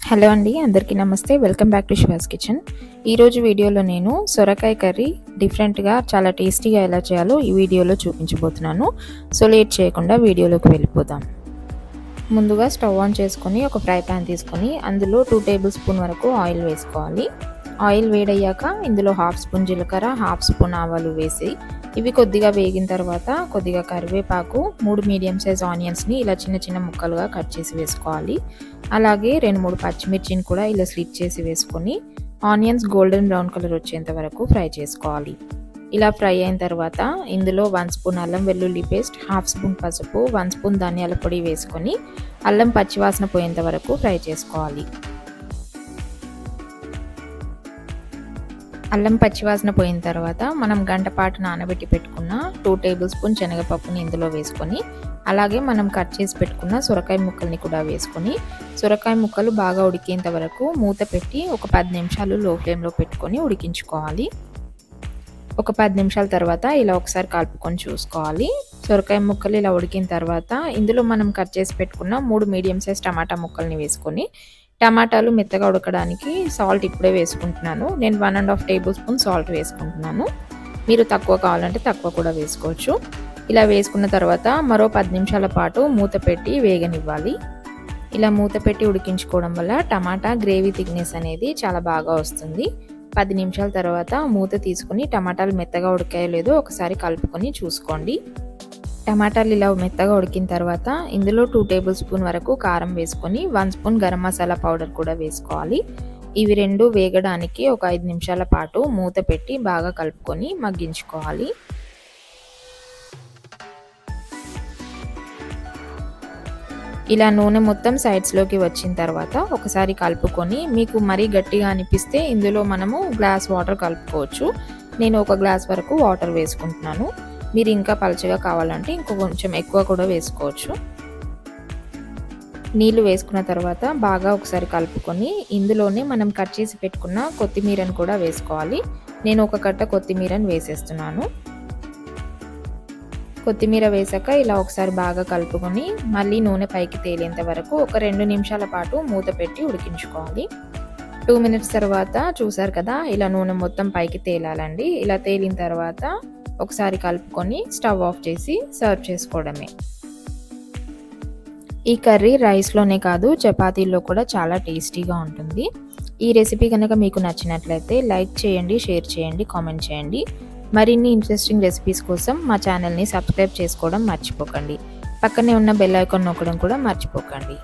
Hello అండి, అందరికీ నమస్తే. Welcome back to she was kitchen. ఈరోజు వీడియోలో నేను సొరకాయ కర్రీ డిఫరెంట్గా చాలా టేస్టీగా ఎలా చేయాలో ఈ వీడియోలో చూపించబోతున్నాను. సో లేట్ చేయకుండా వీడియోలోకి వెళ్ళిపోదాం. ముందుగా స్టవ్ ఆన్ చేసుకొని ఒక ఫ్రై ప్యాన్ తీసుకొని అందులో 2 టేబుల్ స్పూన్ వరకు ఆయిల్ వేసుకోవాలి. ఆయిల్ వేడయ్యాక ఇందులో 1/2 స్పూన్ జీలకర్ర, 1/2 స్పూన్ ఆవాలు వేసి ఇవి కొద్దిగా వేగిన తర్వాత కొద్దిగా కరివేపాకు, 3 మీడియం సైజ్ ఆనియన్స్ని ఇలా చిన్న చిన్న ముక్కలుగా కట్ చేసి వేసుకోవాలి. అలాగే 2-3 పచ్చిమిర్చిని కూడా ఇలా స్లిట్ చేసి వేసుకొని ఆనియన్స్ గోల్డెన్ బ్రౌన్ కలర్ వచ్చేంత వరకు ఫ్రై చేసుకోవాలి. ఇలా ఫ్రై అయిన తర్వాత ఇందులో 1 స్పూన్ అల్లం వెల్లుల్లి పేస్ట్, 1/2 స్పూన్ పసుపు, 1 స్పూన్ ధనియాల పొడి వేసుకొని అల్లం పచ్చివాసన పోయేంత వరకు ఫ్రై చేసుకోవాలి. అల్లం పచ్చివాసన పోయిన తర్వాత మనం గంట పాటు నానబెట్టి పెట్టుకున్న 2 టేబుల్ స్పూన్ శనగపప్పుని ఇందులో వేసుకొని అలాగే మనం కట్ చేసి పెట్టుకున్న సొరకాయ ముక్కల్ని కూడా వేసుకొని సొరకాయ ముక్కలు బాగా ఉడికేంత వరకు మూత పెట్టి ఒక 10 నిమిషాలు లో ఫ్లేమ్లో పెట్టుకొని ఉడికించుకోవాలి. ఒక 10 నిమిషాల తర్వాత ఇలా ఒకసారి కలుపుకొని చూసుకోవాలి. సొరకాయ ముక్కలు ఇలా ఉడికిన తర్వాత ఇందులో మనం కట్ చేసి పెట్టుకున్న 3 మీడియం సైజ్ టమాటా ముక్కల్ని వేసుకొని టమాటాలు మెత్తగా ఉడకడానికి సాల్ట్ ఇప్పుడే వేసుకుంటున్నాను. నేను 1.5 టేబుల్ స్పూన్ సాల్ట్ వేసుకుంటున్నాను. మీరు తక్కువ కావాలంటే తక్కువ కూడా వేసుకోవచ్చు. ఇలా వేసుకున్న తర్వాత మరో 10 నిమిషాల పాటు మూత పెట్టి వేగనివ్వాలి. ఇలా మూత పెట్టి ఉడికించుకోవడం వల్ల టమాటా గ్రేవీ థిక్నెస్ అనేది చాలా బాగా వస్తుంది. 10 నిమిషాల తర్వాత మూత తీసుకుని టమాటాలు మెత్తగా ఉడికాయో లేదో ఒకసారి కలుపుకొని చూసుకోండి. టమాటాలు ఇలా మెత్తగా ఉడికిన తర్వాత ఇందులో 2 టేబుల్ స్పూన్ వరకు కారం వేసుకొని 1 స్పూన్ గరం మసాలా పౌడర్ కూడా వేసుకోవాలి. ఇవి రెండు వేగడానికి ఒక 5 నిమిషాల పాటు మూత పెట్టి బాగా కలుపుకొని మగ్గించుకోవాలి. ఇలా నూనె మొత్తం సైడ్స్లోకి వచ్చిన తర్వాత ఒకసారి కలుపుకొని మీకు మరీ గట్టిగా అనిపిస్తే ఇందులో మనము గ్లాస్ వాటర్ కలుపుకోవచ్చు. నేను ఒక గ్లాస్ వరకు వాటర్ వేసుకుంటున్నాను. మీరు ఇంకా పలచగా కావాలంటే కొంచెం ఎక్కువ కూడా వేసుకోవచ్చు. నీళ్లు వేసుకున్న తర్వాత బాగా ఒకసారి కలుపుకొని ఇందులోనే మనం కట్ చేసి పెట్టుకున్న కొత్తిమీరను కూడా వేసుకోవాలి. నేను ఒక కట్ట కొత్తిమీరను వేసేస్తున్నాను. కొత్తిమీర వేసాక ఇలా ఒకసారి బాగా కలుపుకొని మళ్ళీ నూనె పైకి తేలేంత వరకు ఒక 2 నిమిషాల పాటు మూత పెట్టి ఉడికించుకోవాలి. 2 మినిట్స్ తర్వాత చూసారు కదా, ఇలా నూనె మొత్తం పైకి తేలాలండి. ఇలా తేలిన తర్వాత ఒకసారి కలుపుకొని స్టవ్ ఆఫ్ చేసి సర్వ్ చేసుకోవడమే. ఈ కర్రీ రైస్లోనే కాదు చపాతీల్లో కూడా చాలా టేస్టీగా ఉంటుంది. ఈ రెసిపీ కనుక మీకు నచ్చినట్లయితే లైక్ చేయండి, షేర్ చేయండి, కామెంట్ చేయండి. మరిన్ని ఇంట్రెస్టింగ్ రెసిపీస్ కోసం మా ఛానల్ని సబ్స్క్రైబ్ చేసుకోవడం మర్చిపోకండి. పక్కనే ఉన్న బెల్ ఐకాన్ నొక్కడం కూడా మర్చిపోకండి.